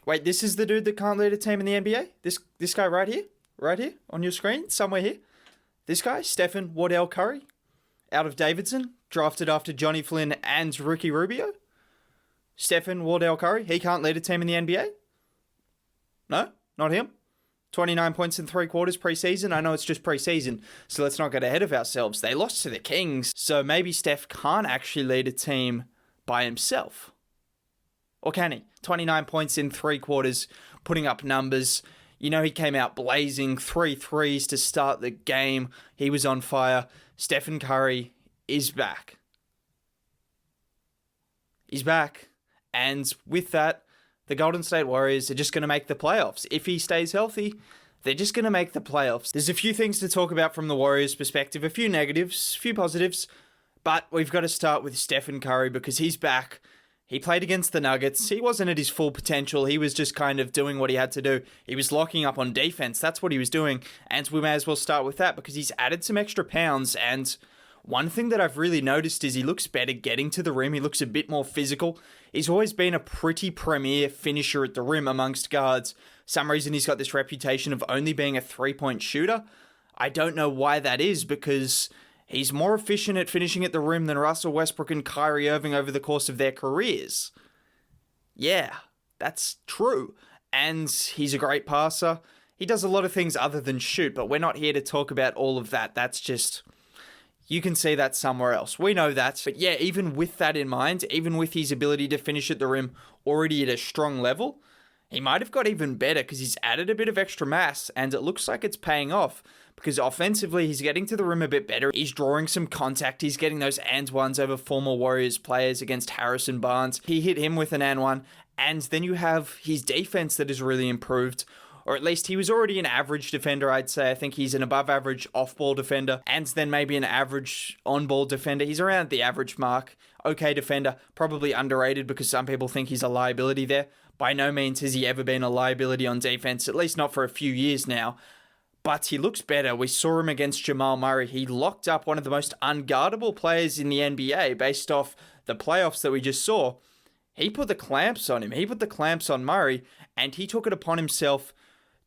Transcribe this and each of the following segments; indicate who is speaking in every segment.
Speaker 1: Wait, this is the dude that can't lead a team in the NBA? This guy right here? Right here on your screen? Somewhere here? This guy? Stephen Wardell Curry? Out of Davidson? Drafted after Johnny Flynn and Ricky Rubio? Stephen Wardell Curry? He can't lead a team in the NBA? No? Not him? 29 points in 3 quarters preseason. I know it's just preseason, so let's not get ahead of ourselves. They lost to the Kings, so maybe Steph can't actually lead a team by himself. Or can he? 29 points in 3 quarters, putting up numbers. You know, he came out blazing, 3 threes to start the game. He was on fire. Stephen Curry is back. He's back. And with that, the Golden State Warriors are just going to make the playoffs. If he stays healthy, they're just going to make the playoffs. There's a few things to talk about from the Warriors' perspective, a few negatives, a few positives, but we've got to start with Stephen Curry because he's back. He played against the Nuggets. He wasn't at his full potential. He was just kind of doing what he had to do. He was locking up on defense. That's what he was doing. And we may as well start with that because he's added some extra pounds. And one thing that I've really noticed is he looks better getting to the rim. He looks a bit more physical. He's always been a pretty premier finisher at the rim amongst guards. Some reason he's got this reputation of only being a 3-point shooter. I don't know why that is because he's more efficient at finishing at the rim than Russell Westbrook and Kyrie Irving over the course of their careers. Yeah, that's true. And he's a great passer. He does a lot of things other than shoot, but we're not here to talk about all of that. That's just... You can see that somewhere else. We know that. But yeah, even with that in mind, even with his ability to finish at the rim already at a strong level, he might have got even better because he's added a bit of extra mass and it looks like it's paying off because offensively he's getting to the rim a bit better. He's drawing some contact. He's getting those and ones over former Warriors players against Harrison Barnes. He hit him with an and one. And then you have his defense that has really improved. Or at least he was already an average defender, I'd say. I think he's an above-average off-ball defender, and then maybe an average on-ball defender. He's around the average mark. Okay defender, probably underrated because some people think he's a liability there. By no means has he ever been a liability on defense, at least not for a few years now. But he looks better. We saw him against Jamal Murray. He locked up one of the most unguardable players in the NBA based off the playoffs that we just saw. He put the clamps on him. He put the clamps on Murray, and he took it upon himself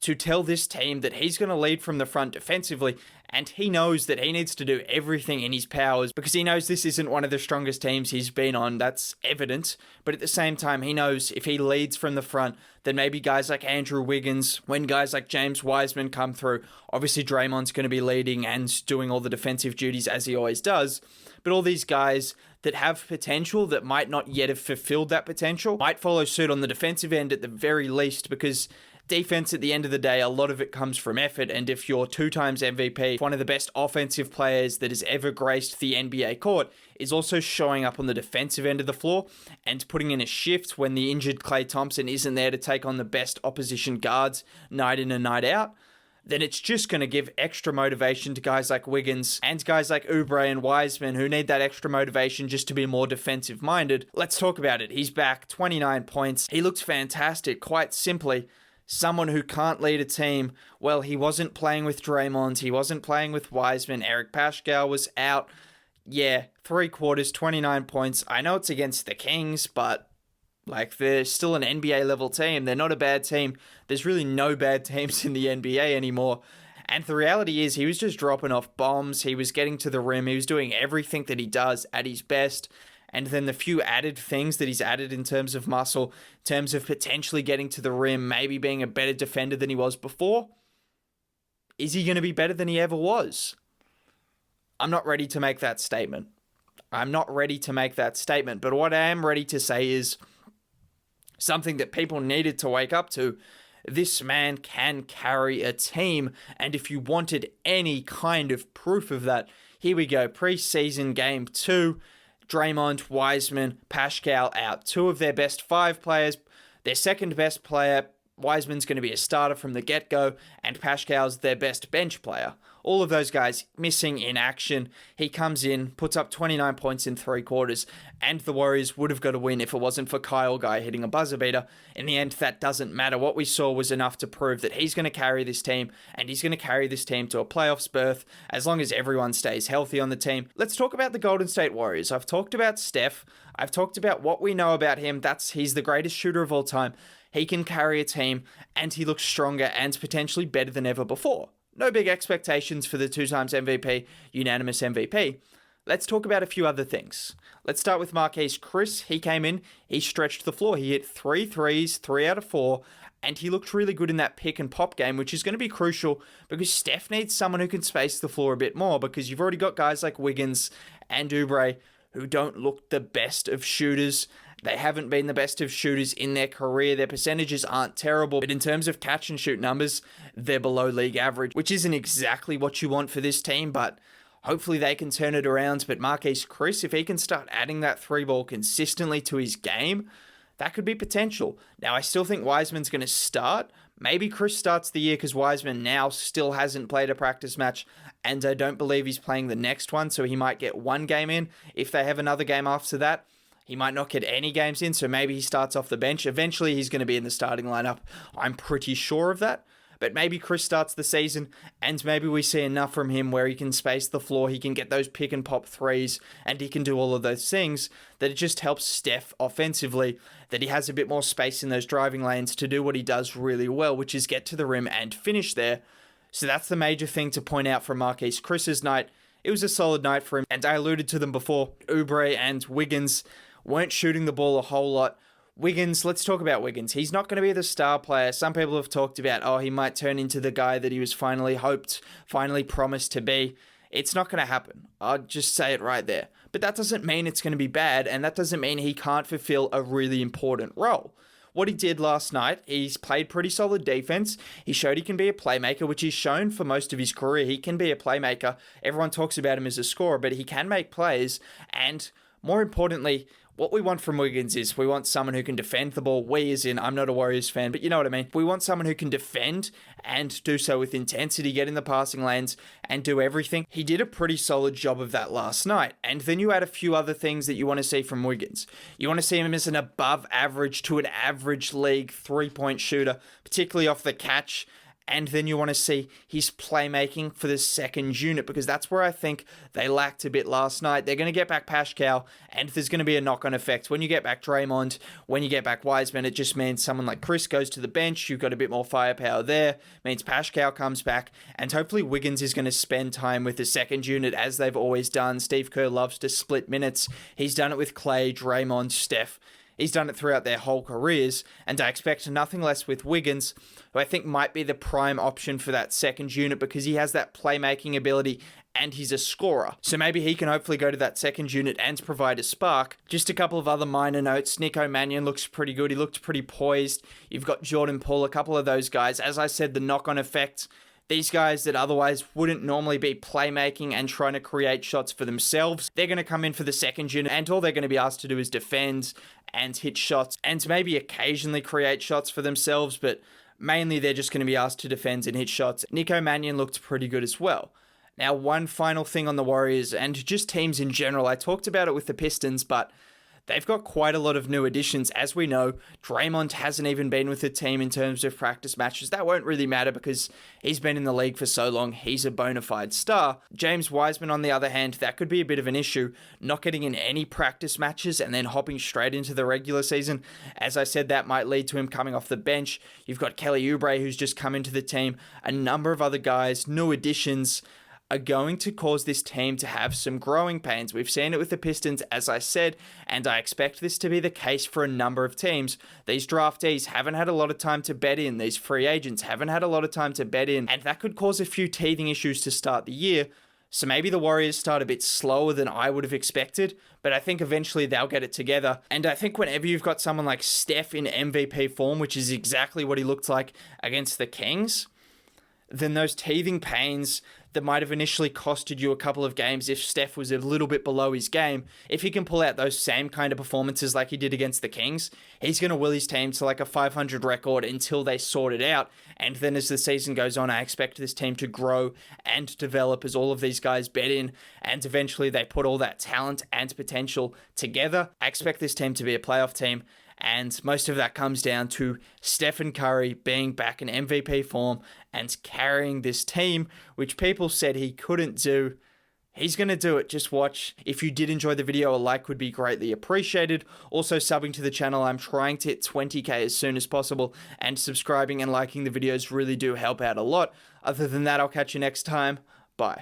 Speaker 1: to tell this team that he's going to lead from the front defensively, and he knows that he needs to do everything in his powers because he knows this isn't one of the strongest teams he's been on. That's evident. But at the same time, he knows if he leads from the front, then maybe guys like Andrew Wiggins, when guys like James Wiseman come through, obviously Draymond's going to be leading and doing all the defensive duties as he always does. But all these guys that have potential that might not yet have fulfilled that potential might follow suit on the defensive end at the very least because defense at the end of the day, a lot of it comes from effort, and if you're 2 times MVP, one of the best offensive players that has ever graced the NBA court is also showing up on the defensive end of the floor and putting in a shift when the injured Klay Thompson isn't there to take on the best opposition guards night in and night out, then it's just going to give extra motivation to guys like Wiggins and guys like Oubre and Wiseman who need that extra motivation just to be more defensive minded. Let's talk about it. He's back, 29 points. He looks fantastic, quite simply. Someone who can't lead a team. Well, he wasn't playing with Draymond. He wasn't playing with Wiseman. Eric Pascal was out. Yeah, 3 quarters, 29 points. I know it's against the Kings, but they're still an NBA level team. They're not a bad team. There's really no bad teams in the NBA anymore. And the reality is he was just dropping off bombs. He was getting to the rim. He was doing everything that he does at his best. And then the few added things that he's added in terms of muscle, in terms of potentially getting to the rim, maybe being a better defender than he was before. Is he going to be better than he ever was? I'm not ready to make that statement. But what I am ready to say is something that people needed to wake up to. This man can carry a team. And if you wanted any kind of proof of that, here we go. Preseason game 2. Draymond, Wiseman, Pascal out. 2 of their best 5 players. Their second best player, Wiseman's going to be a starter from the get-go, and Pascal's their best bench player. all of those guys missing in action. He comes in, puts up 29 points in 3 quarters, and the Warriors would have got a win if it wasn't for Kyle Guy hitting a buzzer beater. In the end, that doesn't matter. What we saw was enough to prove that he's going to carry this team, and he's going to carry this team to a playoffs berth as long as everyone stays healthy on the team. Let's talk about the Golden State Warriors. I've talked about Steph. I've talked about what we know about him. He's the greatest shooter of all time. He can carry a team, and he looks stronger and potentially better than ever before. No big expectations for the 2 times MVP, unanimous MVP. Let's talk about a few other things. Let's start with Marquese Chriss. He came in, he stretched the floor. He hit 3 threes, 3 out of 4, and he looked really good in that pick and pop game, which is going to be crucial because Steph needs someone who can space the floor a bit more because you've already got guys like Wiggins and Oubre who don't look the best of shooters. They haven't been the best of shooters in their career. Their percentages aren't terrible, but in terms of catch and shoot numbers, they're below league average, which isn't exactly what you want for this team, but hopefully they can turn it around. But Marquese Chriss, if he can start adding that 3-ball consistently to his game, that could be potential. Now, I still think Wiseman's going to start. Maybe Chriss starts the year because Wiseman now still hasn't played a practice match, and I don't believe he's playing the next one, so he might get 1 game in. If they have another game after that, he might not get any games in, so maybe he starts off the bench. Eventually, he's going to be in the starting lineup. I'm pretty sure of that. But maybe Chriss starts the season, and maybe we see enough from him where he can space the floor, he can get those pick and pop threes, and he can do all of those things, that it just helps Steph offensively, that he has a bit more space in those driving lanes to do what he does really well, which is get to the rim and finish there. So that's the major thing to point out from Marquese Chriss' night. It was a solid night for him, and I alluded to them before. Oubre and Wiggins weren't shooting the ball a whole lot. Wiggins, let's talk about Wiggins. He's not going to be the star player. Some people have talked about, he might turn into the guy that he was finally promised to be. It's not going to happen. I'll just say it right there. But that doesn't mean it's going to be bad, and that doesn't mean he can't fulfill a really important role. What he did last night, he's played pretty solid defense. He showed he can be a playmaker, which he's shown for most of his career. He can be a playmaker. Everyone talks about him as a scorer, but he can make plays, and more importantly, what we want from Wiggins is we want someone who can defend the ball. We as in, I'm not a Warriors fan, but you know what I mean. We want someone who can defend and do so with intensity, get in the passing lanes and do everything. He did a pretty solid job of that last night. And then you add a few other things that you want to see from Wiggins. You want to see him as an above average to an average league 3-point shooter, particularly off the catch. And then you want to see his playmaking for the second unit, because that's where I think they lacked a bit last night. They're going to get back Pascal, and there's going to be a knock-on effect. When you get back Draymond, when you get back Wiseman, it just means someone like Chriss goes to the bench. You've got a bit more firepower there. It means Pascal comes back, and hopefully Wiggins is going to spend time with the second unit as they've always done. Steve Kerr loves to split minutes. He's done it with Clay, Draymond, Steph. He's done it throughout their whole careers, and I expect nothing less with Wiggins, who I think might be the prime option for that second unit because he has that playmaking ability and he's a scorer. So maybe he can hopefully go to that second unit and provide a spark. Just a couple of other minor notes. Nico Mannion looks pretty good. He looked pretty poised. You've got Jordan Poole, a couple of those guys. As I said, the knock-on effect. These guys that otherwise wouldn't normally be playmaking and trying to create shots for themselves, they're going to come in for the second unit, and all they're going to be asked to do is defend and hit shots and maybe occasionally create shots for themselves, but mainly they're just going to be asked to defend and hit shots. Nico Mannion looked pretty good as well. Now, one final thing on the Warriors and just teams in general. I talked about it with the Pistons, but they've got quite a lot of new additions. As we know, Draymond hasn't even been with the team in terms of practice matches. That won't really matter because he's been in the league for so long. He's a bona fide star. James Wiseman, on the other hand, that could be a bit of an issue, not getting in any practice matches and then hopping straight into the regular season. As I said, that might lead to him coming off the bench. You've got Kelly Oubre, who's just come into the team. A number of other guys, new additions, are going to cause this team to have some growing pains. We've seen it with the Pistons, as I said, and I expect this to be the case for a number of teams. These draftees haven't had a lot of time to bet in. These free agents haven't had a lot of time to bet in, and that could cause a few teething issues to start the year. So maybe the Warriors start a bit slower than I would have expected, but I think eventually they'll get it together. And I think whenever you've got someone like Steph in MVP form, which is exactly what he looked like against the Kings, then those teething pains that might have initially costed you a couple of games if Steph was a little bit below his game, if he can pull out those same kind of performances like he did against the Kings, he's going to will his team to like a 500 record until they sort it out. And then as the season goes on, I expect this team to grow and develop as all of these guys bet in, and eventually they put all that talent and potential together. I expect this team to be a playoff team. And most of that comes down to Stephen Curry being back in MVP form and carrying this team, which people said he couldn't do. He's going to do it. Just watch. If you did enjoy the video, a like would be greatly appreciated. Also, subbing to the channel. I'm trying to hit 20k as soon as possible, and subscribing and liking the videos really do help out a lot. Other than that, I'll catch you next time. Bye.